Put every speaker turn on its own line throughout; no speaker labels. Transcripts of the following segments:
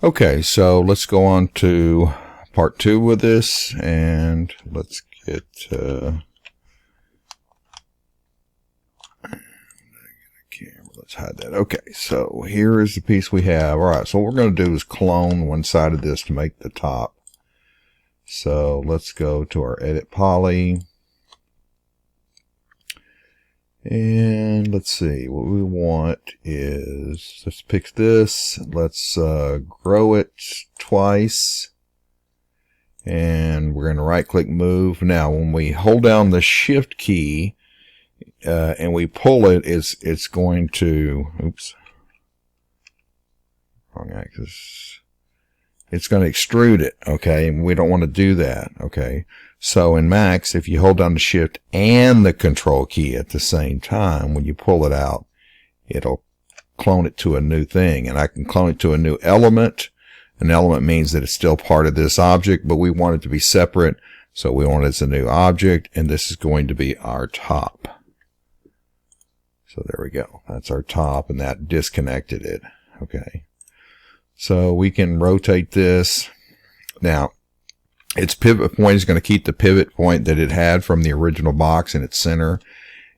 Okay, so let's go on to part 2 with this, and let's get camera. Let's hide that. Okay, so here is the piece we have. All right, so what we're going to do is clone one side of this to make the top. So let's go to our edit poly. And let's see, what we want is, let's pick this, let's grow it twice, and we're going to right click move. Now when we hold down the shift key and we pull it, it's going to, oops, wrong axis, it's going to extrude it, okay, and we don't want to do that, okay. So in Max, if you hold down the shift and the control key at the same time, when you pull it out, it'll clone it to a new thing. And I can clone it to a new element. An element means that it's still part of this object, but we want it to be separate. So we want it as a new object, and this is going to be our top. So there we go. That's our top, and that disconnected it. Okay. So we can rotate this. Now, its pivot point is going to keep the pivot point that it had from the original box in its center,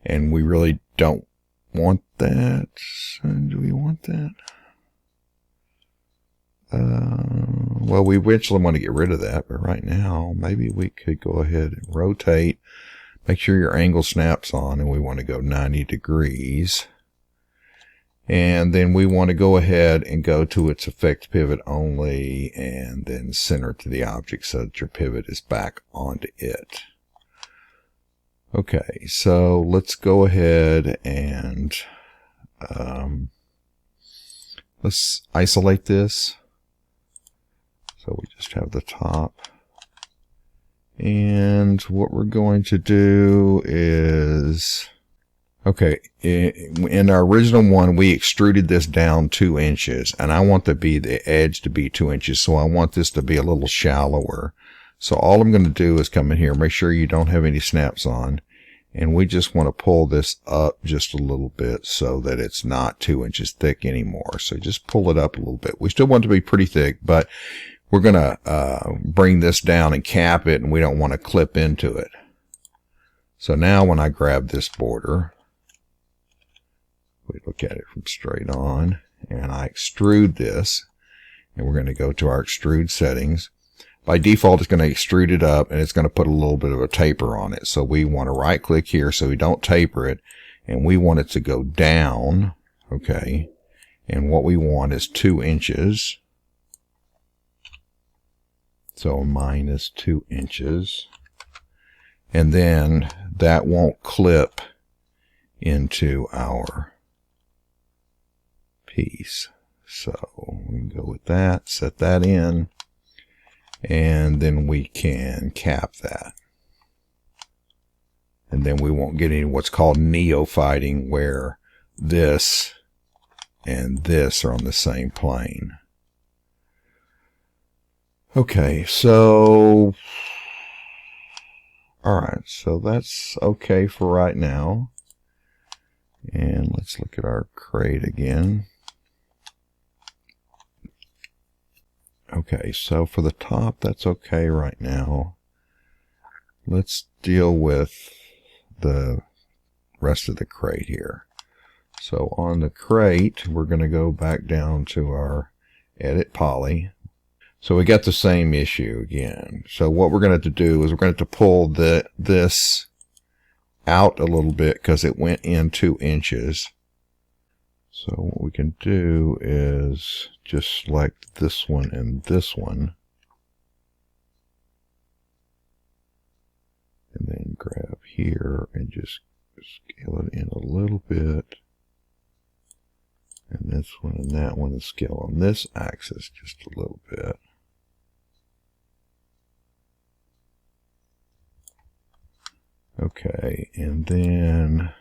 and we really don't want that. Do we want that? Well, we eventually want to get rid of that, but right now, maybe we could go ahead and rotate. Make sure your angle snaps on, and we want to go 90 degrees. And then we want to go ahead and go to its effect pivot only, and then center to the object so that your pivot is back onto it. Okay, so let's go ahead and let's isolate this. So we just have the top. And what we're going to do is, okay, in our original one, we extruded this down 2 inches, and I want the edge to be 2 inches, so I want this to be a little shallower. So all I'm going to do is come in here, make sure you don't have any snaps on, and we just want to pull this up just a little bit so that it's not 2 inches thick anymore. So just pull it up a little bit. We still want it to be pretty thick, but we're going to bring this down and cap it, and we don't want to clip into it. So now when I grab this border, we look at it from straight on, and I extrude this, and we're going to go to our extrude settings. By default, it's going to extrude it up, and it's going to put a little bit of a taper on it. So we want to right click here so we don't taper it, and we want it to go down, okay, and what we want is 2 inches. So minus 2 inches, and then that won't clip into our piece. So we can go with that, set that in, and then we can cap that. And then we won't get any what's called neophyting, where this and this are on the same plane. Okay, so alright, so that's okay for right now. And let's look at our crate again. Okay, so for the top, that's okay right now. Let's deal with the rest of the crate here. So on the crate, we're going to go back down to our edit poly. So we got the same issue again. So what we're going to have to do is we're going to have to pull this out a little bit because it went in 2 inches. So what we can do is just select this one and this one, and then grab here and just scale it in a little bit, and this one and that one, and scale on this axis just a little bit. Okay, and then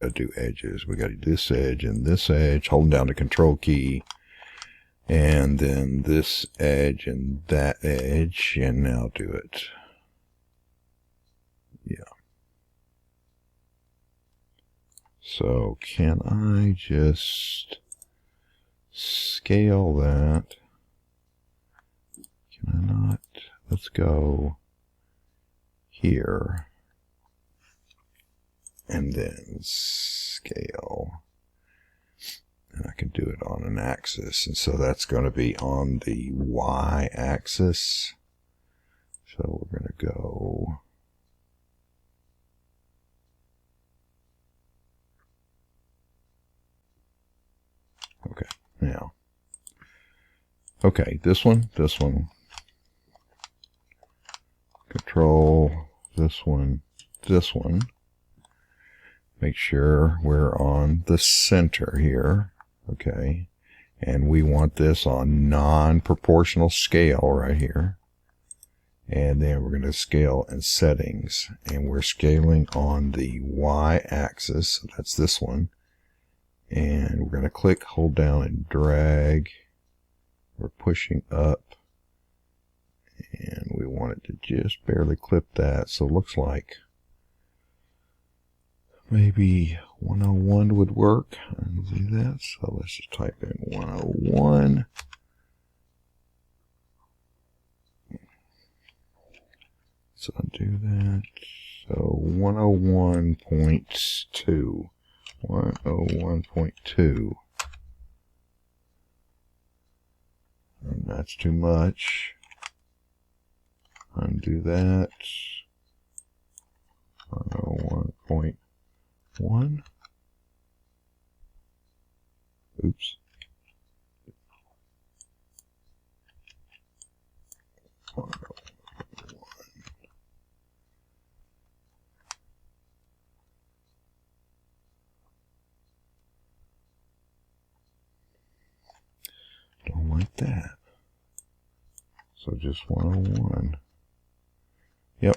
I do edges. We got to do this edge and this edge, holding down the control key, and then this edge and that edge, and now do it. Yeah. So can I just scale that can I not? Let's go here. And then scale. And I can do it on an axis. And so that's going to be on the Y axis. So we're going to go. Okay, now. Okay, this one. Control this one. Make sure we're on the center here. Okay. And we want this on non-proportional scale right here. And then we're going to scale in settings. And we're scaling on the Y axis. So that's this one. And we're going to click, hold down, and drag. We're pushing up. And we want it to just barely clip that. So it looks like maybe 101 would work. And do that. So let's just type in 101. Let's undo that. So 101.2. 101.2. And that's too much. Undo that. 101.1. Oops. 101. Don't like that. So just 101. Yep,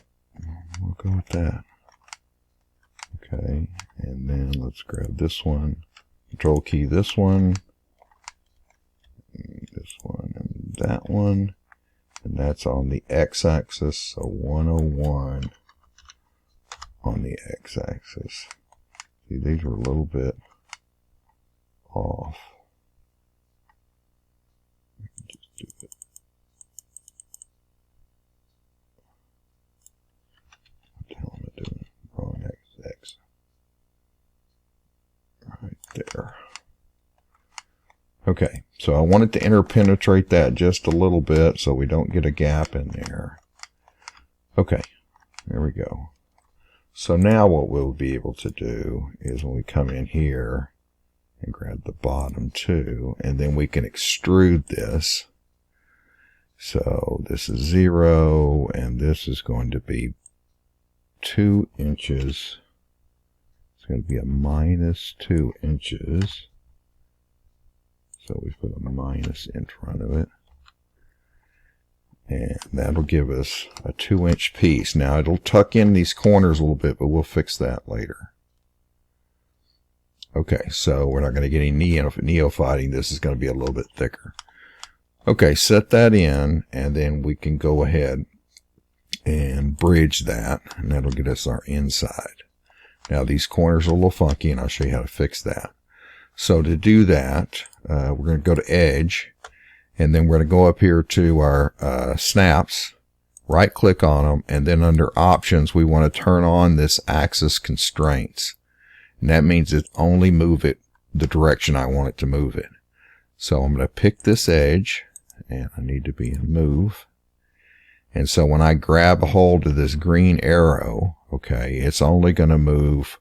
we'll go with that. Okay, and then let's grab this one. Control key this one, and that one. And that's on the x-axis, so 101 on the x-axis. See, these were a little bit off. I can just do it. What the hell am I doing? Wrong x. Right there. Okay, so I wanted to interpenetrate that just a little bit so we don't get a gap in there. Okay, there we go. So now what we'll be able to do is when we come in here and grab the bottom two, and then we can extrude this. So this is 0, and this is going to be 2 inches. It's going to be a minus 2 inches. So we put a minus in front of it. And that'll give us a 2-inch piece. Now it'll tuck in these corners a little bit, but we'll fix that later. Okay, so we're not going to get any neophyting. This is going to be a little bit thicker. Okay, set that in, and then we can go ahead and bridge that, and that'll get us our inside. Now these corners are a little funky, and I'll show you how to fix that. So to do that, we're going to go to Edge, and then we're going to go up here to our snaps, right click on them, and then under Options we want to turn on this Axis Constraints. And that means it only move it the direction I want it to move it. So I'm going to pick this edge, and I need to be in Move. And so when I grab a hold of this green arrow, okay, it's only going to move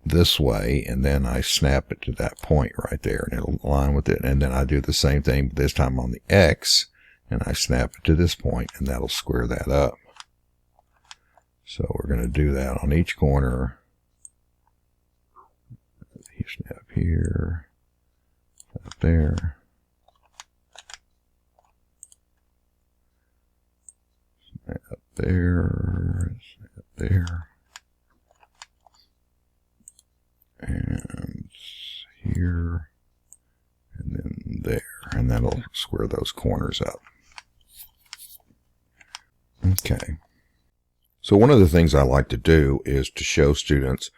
this way, and then I snap it to that point right there, and it'll align with it. And then I do the same thing, but this time on the X, and I snap it to this point, and that'll square that up. So we're going to do that on each corner. You snap here, up there, snap there, snap there, and here, and then there, and that'll square those corners up. Okay. So one of the things I like to do is to show students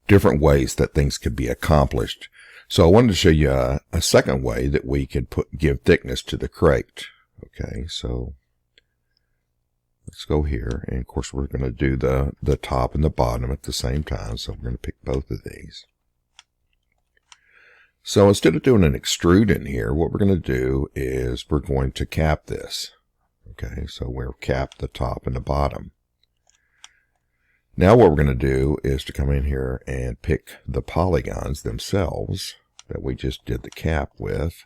different ways that things could be accomplished. So I wanted to show you a second way that we could give thickness to the crate. Okay, so let's go here, and of course we're going to do the top and the bottom at the same time, so we're going to pick both of these. So instead of doing an extrude in here, what we're going to do is we're going to cap this. Okay, so we'll cap the top and the bottom. Now what we're going to do is to come in here and pick the polygons themselves that we just did the cap with.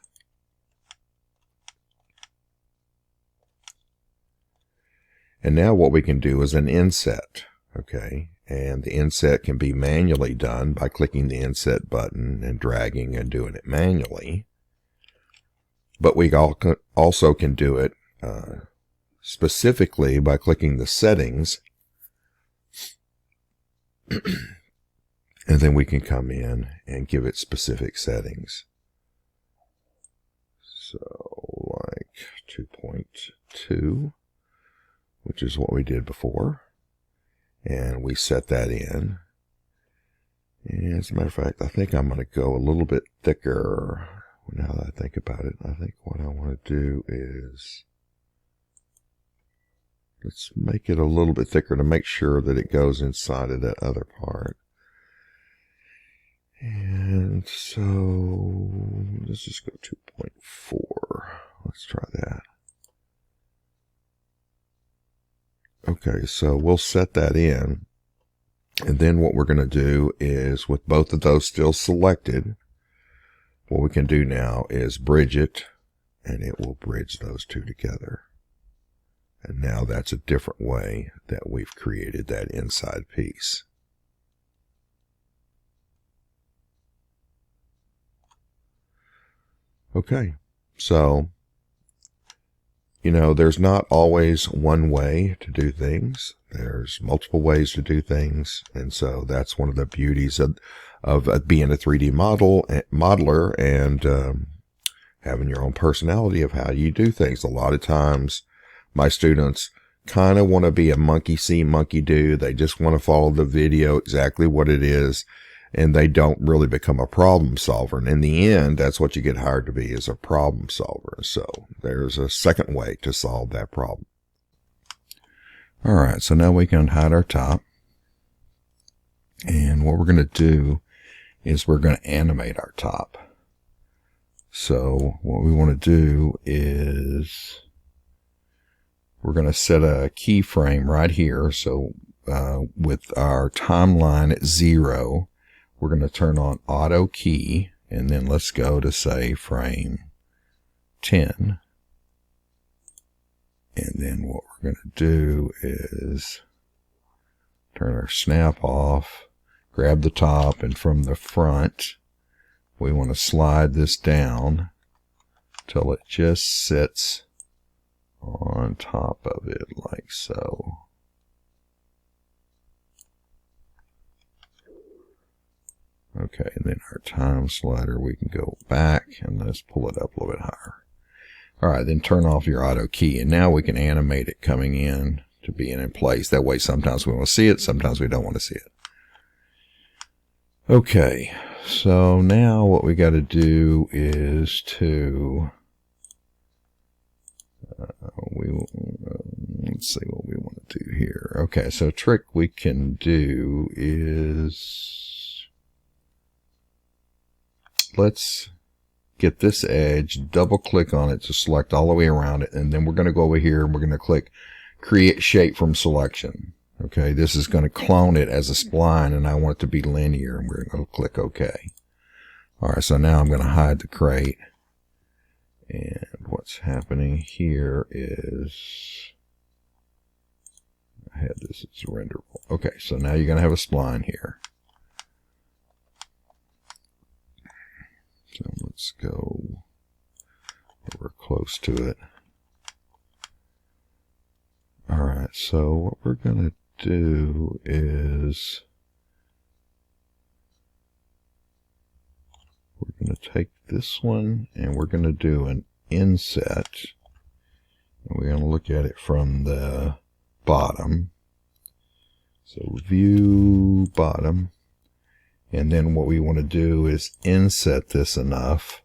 And now what we can do is an inset. Okay, and the inset can be manually done by clicking the inset button and dragging and doing it manually. But we also can do it specifically by clicking the settings. And then we can come in and give it specific settings. So like 2.2, which is what we did before. And we set that in. And as a matter of fact, I think I'm going to go a little bit thicker. Now that I think about it, I think what I want to do is, let's make it a little bit thicker to make sure that it goes inside of that other part. And so let's just go 2.4. Let's try that. Okay, so we'll set that in. And then what we're going to do is, with both of those still selected, what we can do now is bridge it, and it will bridge those two together. And now that's a different way that we've created that inside piece. Okay, so, you know, there's not always one way to do things. There's multiple ways to do things. And so that's one of the beauties of being a 3D modeler and having your own personality of how you do things. A lot of times my students kind of want to be a monkey see, monkey do. They just want to follow the video exactly what it is, and they don't really become a problem solver. And in the end, that's what you get hired to be, is a problem solver. So there's a second way to solve that problem. All right, so now we can hide our top. And what we're going to do is we're going to animate our top. So what we want to do is we're going to set a keyframe right here. So with our timeline at 0, we're going to turn on auto key, and then let's go to, say, frame 10. And then what we're going to do is turn our snap off, grab the top, and from the front, we want to slide this down till it just sits on top of it like so. Okay, and then our time slider, we can go back and let's pull it up a little bit higher. All right, then turn off your auto key, and now we can animate it coming in to being in place. That way sometimes we want to see it, sometimes we don't want to see it. Okay, so now what we got to do is to let's see what we want to do here. Okay, so a trick we can do is, let's get this edge, double click on it to select all the way around it, and then we're going to go over here and we're going to click create shape from selection. Okay, this is going to clone it as a spline, and I want it to be linear, and we're going to click OK. Alright, so now I'm going to hide the crate, and what's happening here is I had this as renderable. Okay, so now you're going to have a spline here. So let's go over close to it. Alright, so what we're going to do is we're going to take this one and we're going to do an inset. And we're going to look at it from the bottom. So view bottom. And then what we want to do is inset this enough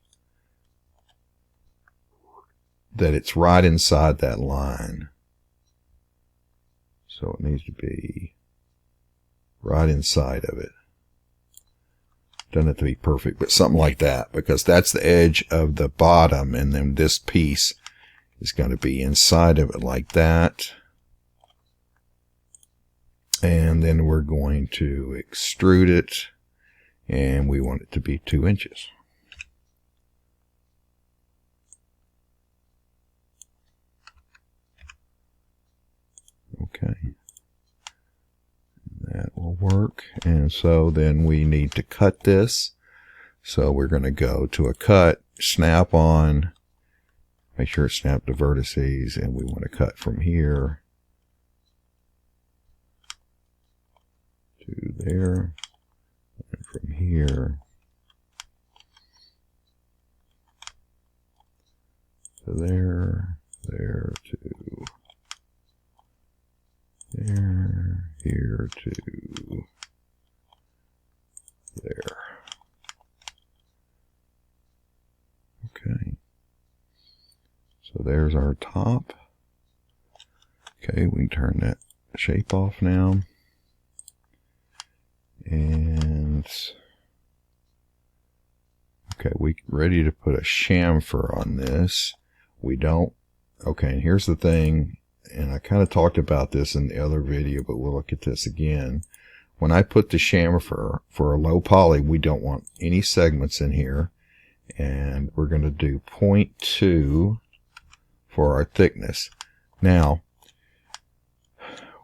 that it's right inside that line. So it needs to be right inside of it. Doesn't have to be perfect, but something like that, because that's the edge of the bottom, and then this piece is going to be inside of it like that. And then we're going to extrude it, and we want it to be 2 inches. Okay. That will work. And so then we need to cut this. So we're going to go to a cut, snap on, make sure it's snapped to vertices, and we want to cut from here to there, and from here to there, there to there, here to there. Okay. So there's our top. Okay, we can turn that shape off now. And okay, we're ready to put a chamfer on this. We don't. Okay, and here's the thing, and I kind of talked about this in the other video, but we'll look at this again. When I put the chamfer for a low poly, we don't want any segments in here. And we're going to do 0.2 for our thickness. Now,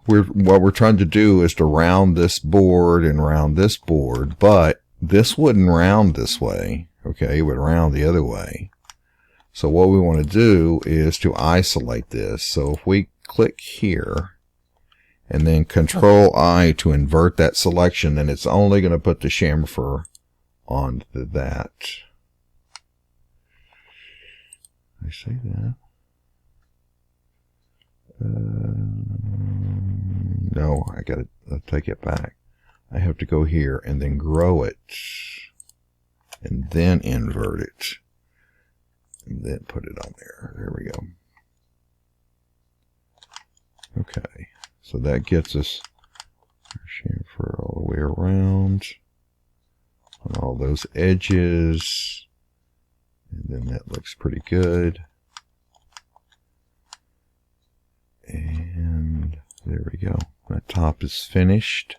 what we're trying to do is to round this board and round this board, but this wouldn't round this way. Okay, it would round the other way. So what we want to do is to isolate this. So if we click here and then Control I to invert that selection, then it's only going to put the chamfer onto that. I say that. No, I gotta take it back. I have to go here and then grow it and then invert it and then put it on there. There we go. Okay, so that gets us our chamfer all the way around on all those edges, and then that looks pretty good. And there we go. That top is finished.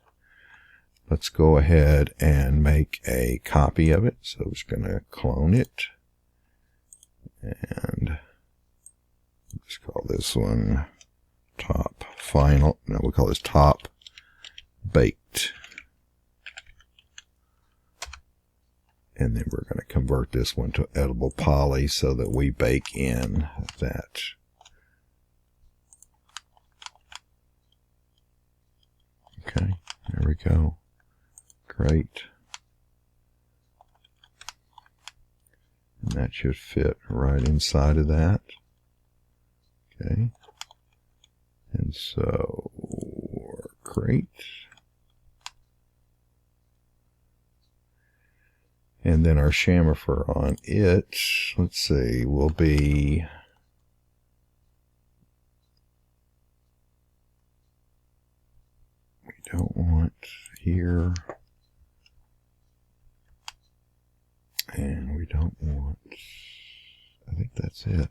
Let's go ahead and make a copy of it. So I'm just going to clone it. And let's call this one top final. No, we'll call this top baked. And then we're going to convert this one to edible poly so that we bake in that. Okay, there we go. Great. And that should fit right inside of that. Okay. And so, great. And then our chamfer on it, let's see, will be don't want here, and we don't want, I think that's it.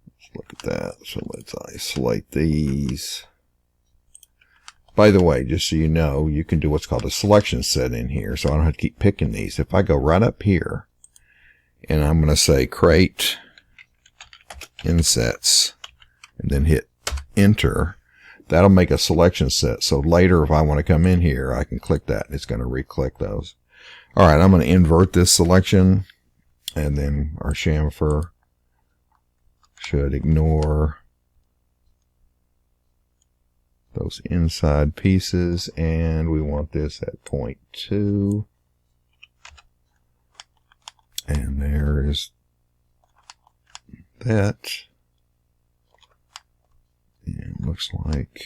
Let's look at that. So let's isolate these. By the way, just so you know, you can do what's called a selection set in here, so I don't have to keep picking these. If I go right up here, and I'm going to say create insets, and then hit enter, that'll make a selection set. So later, if I want to come in here, I can click that. It's going to re-click those. All right, I'm going to invert this selection, and then our chamfer should ignore those inside pieces, and we want this at 0.2. And there is that. And it looks like,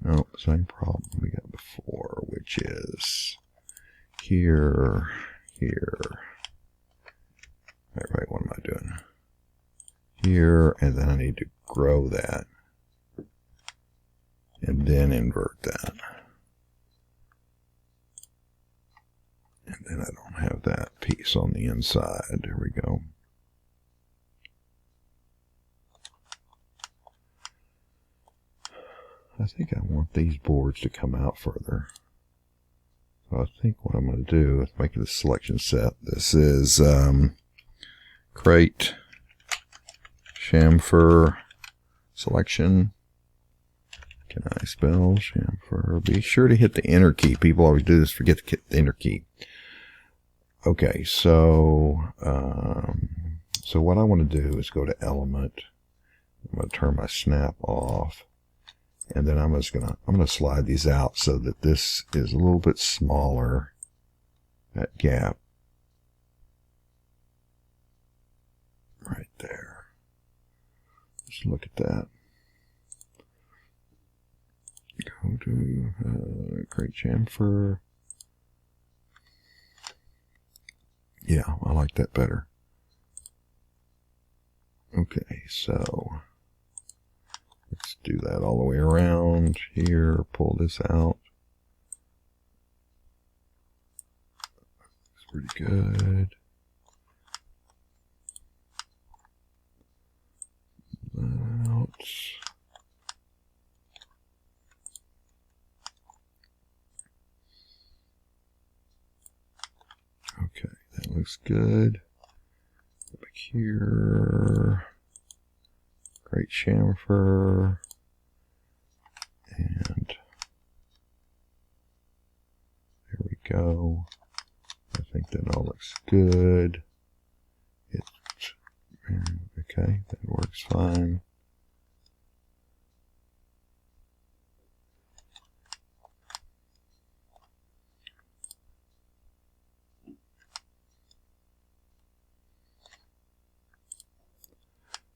no, same problem we got before, which is here, here. Wait, what am I doing? Here, and then I need to grow that. And then invert that. And then I don't have that piece on the inside. There we go. I think I want these boards to come out further. So I think what I'm going to do is make it a selection set. This is crate chamfer selection. Can I spell chamfer? Be sure to hit the enter key. People always do this, forget to hit the enter key. Okay, so what I want to do is go to element. I'm going to turn my snap off. And then I'm gonna slide these out so that this is a little bit smaller, that gap right there. Just look at that. Go to crate chamfer. Yeah, I like that better. Okay, so let's do that all the way around here. Pull this out. Looks pretty good. Out. Okay, that looks good. Back here. Crate chamfer, and there we go. I think that all looks good. Okay, that works fine.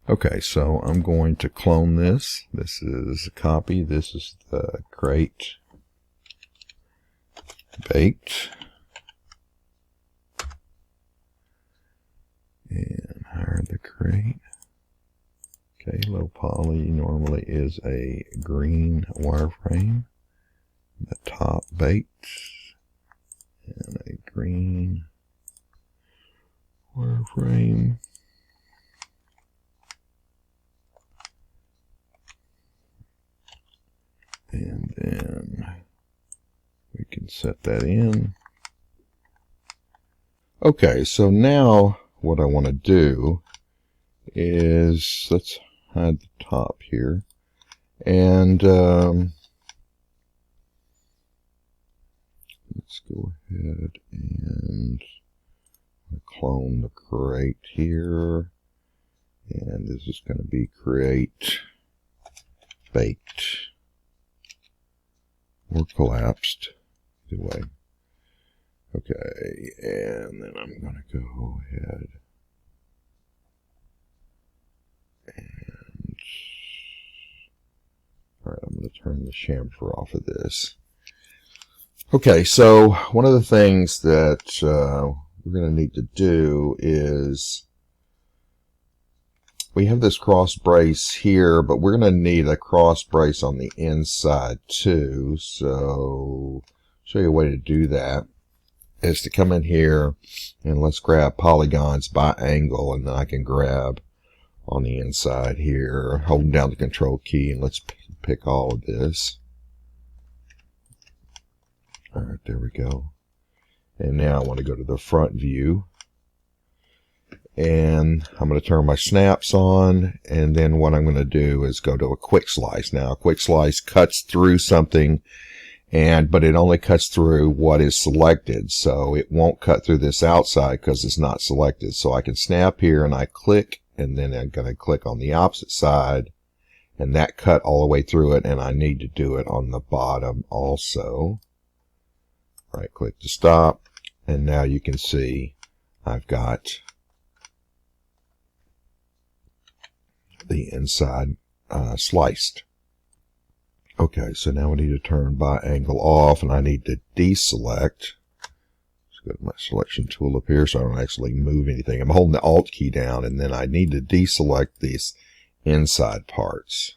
Okay, so I'm going to clone this. This is a copy. This is the crate baked. And hire the crate. Okay, low poly normally is a green wireframe. The top baked. And a green wireframe. And then we can set that in. Okay, so now what I want to do is, let's hide the top here. And let's go ahead and clone the crate here. And this is going to be crate baked. Or collapsed, either way. Okay, and then I'm going to go ahead and, alright, I'm going to turn the chamfer off of this. Okay, so one of the things that we're going to need to do is, we have this cross brace here, but we're going to need a cross brace on the inside too. So, show you a way to do that is to come in here and let's grab polygons by angle, and then I can grab on the inside here, holding down the control key, and let's pick all of this. All right, there we go. And now I want to go to the front view. And I'm going to turn my snaps on, and then what I'm going to do is go to a quick slice. Now, a quick slice cuts through something, but it only cuts through what is selected, so it won't cut through this outside because it's not selected. So I can snap here and I click, and then I'm going to click on the opposite side, and that cut all the way through it, and I need to do it on the bottom also. Right click to stop, and now you can see I've got the inside sliced. Okay, so now we need to turn by angle off, and I need to deselect. Just go to my selection tool up here so I don't actually move anything. I'm holding the Alt key down, and then I need to deselect these inside parts.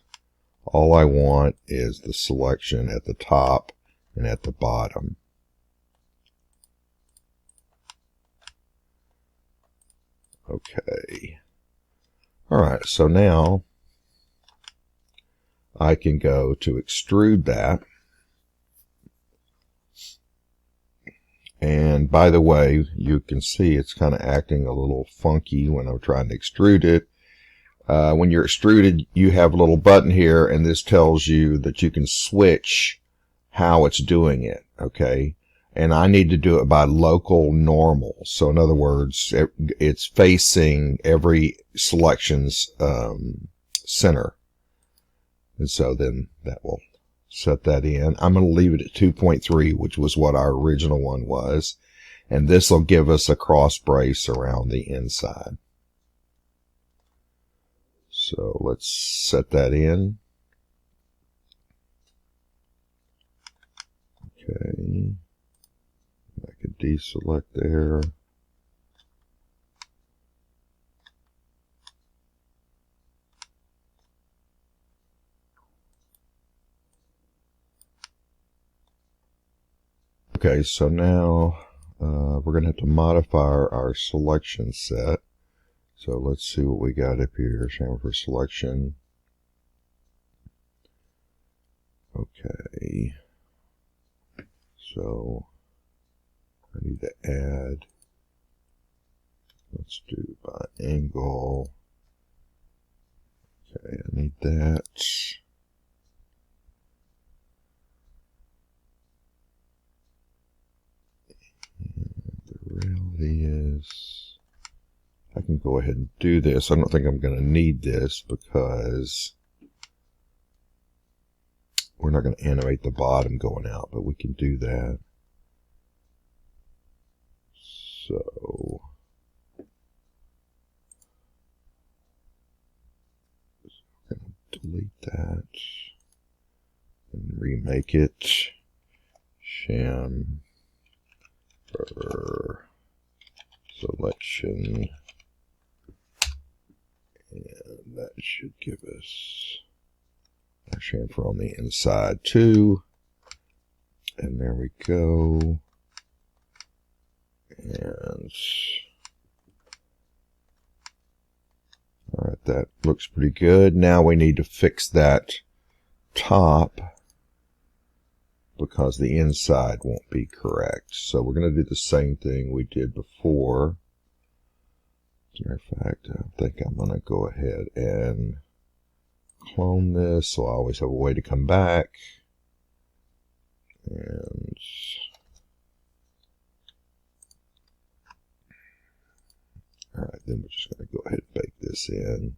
All I want is the selection at the top and at the bottom. Okay. Alright, so now I can go to extrude that. And by the way, you can see it's kind of acting a little funky when I'm trying to extrude it. When you're extruded, you have a little button here, and this tells you that you can switch how it's doing it, okay? And I need to do it by local normal. So in other words, it's facing every selection's center. And so then that will set that in. I'm going to leave it at 2.3, which was what our original one was. And this will give us a cross brace around the inside. So let's set that in. Okay. I could deselect there. Okay, so now we're going to have to modify our selection set. So let's see what we got up here. Chamfer selection. Okay. So I need to add. Let's do by angle. Okay, I need that. And the reality is, I can go ahead and do this. I don't think I'm going to need this because we're not going to animate the bottom going out, but we can do that. So I'm going to delete that and remake it. Chamfer selection. And that should give us our chamfer on the inside too. And there we go. And alright, that looks pretty good. Now we need to fix that top because the inside won't be correct. So we're going to do the same thing we did before. As a matter of fact, I think I'm going to go ahead and clone this so I always have a way to come back. And alright, then we're just going to go ahead and bake this in.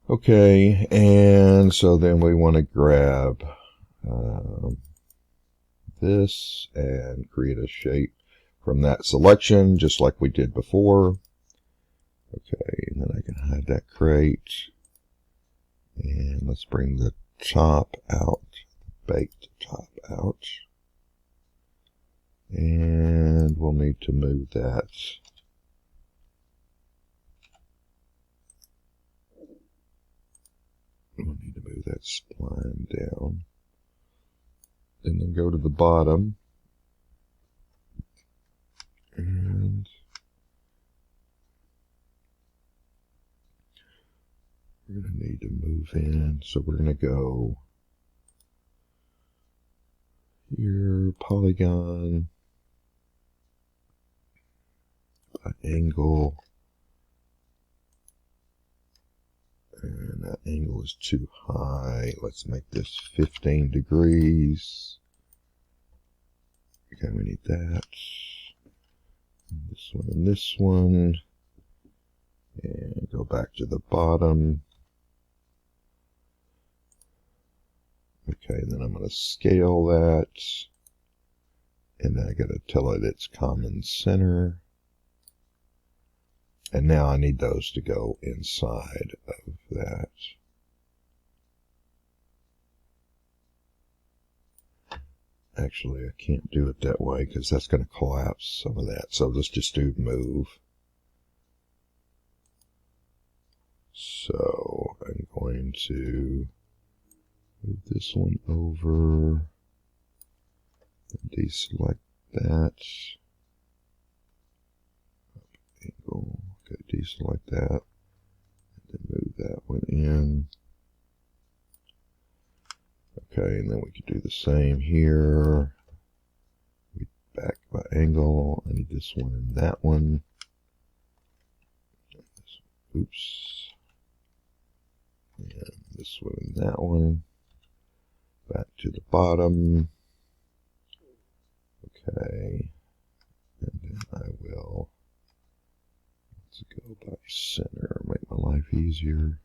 Okay, and so then we want to grab this and create a shape from that selection, just like we did before. Okay, and then I can hide that crate. And let's bring the top out, baked top out. And we'll need to move that. We'll need to move that spline down. And then go to the bottom. And we're going to need to move in. So we're going to go here, polygon, by angle. And that angle is too high. Let's make this 15 degrees. Okay, we need that. This one and this one. And go back to the bottom. Okay, and then I'm going to scale that. And then I got to tell it its common center. And now I need those to go inside of that. Actually, I can't do it that way because that's going to collapse some of that. So let's just do move. So I'm going to move this one over and deselect that. Angle. Okay, deselect that. And then move that one in. Okay, and then we can do the same here. We back by angle. I need this one and that one. Oops. And this one and that one. Back to the bottom. Okay. And then I will, let's go by center, make my life easier.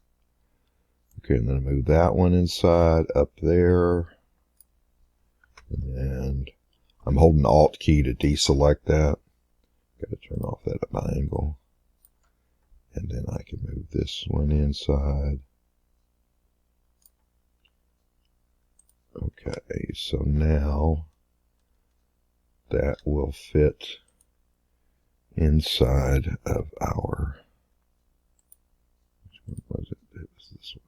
Okay, and then I move that one inside up there. And I'm holding Alt key to deselect that. Got to turn off that at my angle. And then I can move this one inside. Okay, so now that will fit inside of our, which one was it? It was this one.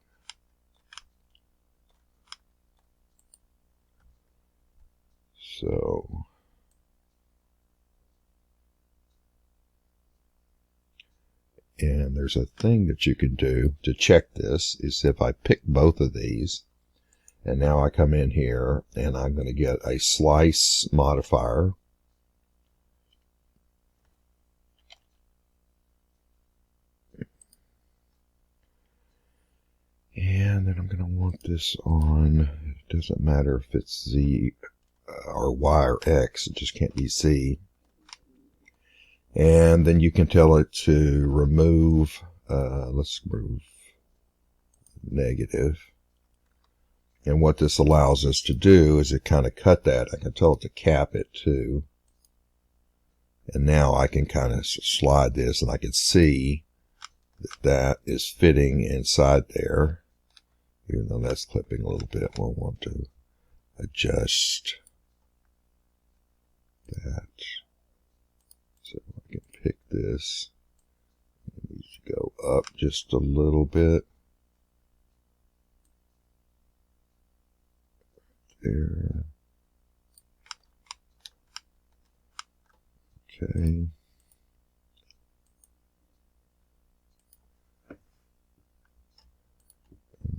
So, and there's a thing that you can do to check this, is if I pick both of these, and now I come in here and I'm going to get a slice modifier. And then I'm going to want this on, it doesn't matter if it's Z or Y or X, it just can't be Z. And then you can tell it to remove, let's remove negative. And what this allows us to do is it kind of cut that. I can tell it to cap it too. And now I can kind of slide this and I can see that that is fitting inside there. Even though that's clipping a little bit, we'll want to adjust that. So I can pick this. It needs to go up just a little bit. There. Okay. And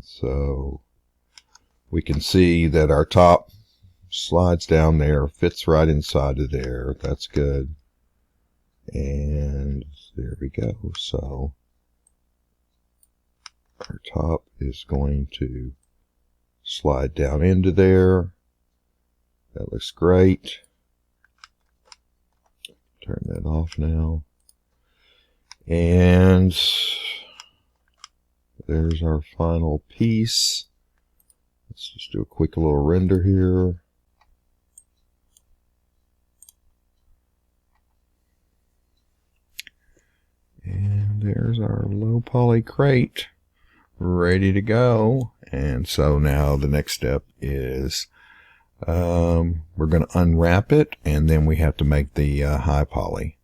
so we can see that our top slides down there, fits right inside of there. That's good. And there we go. So our top is going to slide down into there. That looks great. Turn that off now. And there's our final piece. Let's just do a quick little render here. And there's our low poly crate ready to go. And so now the next step is we're going to unwrap it, and then we have to make the high poly.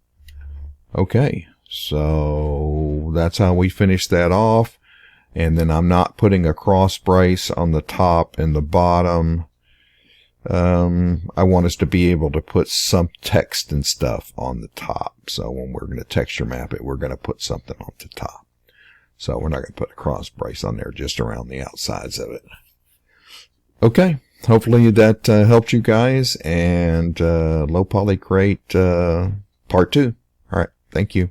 Okay, so that's how we finish that off. And then I'm not putting a cross brace on the top and the bottom. I want us to be able to put some text and stuff on the top. So when we're going to texture map it, we're going to put something on the top. So we're not going to put a cross brace on there, just around the outsides of it. Okay, hopefully that helped you guys. And low poly crate part 2. All right, thank you.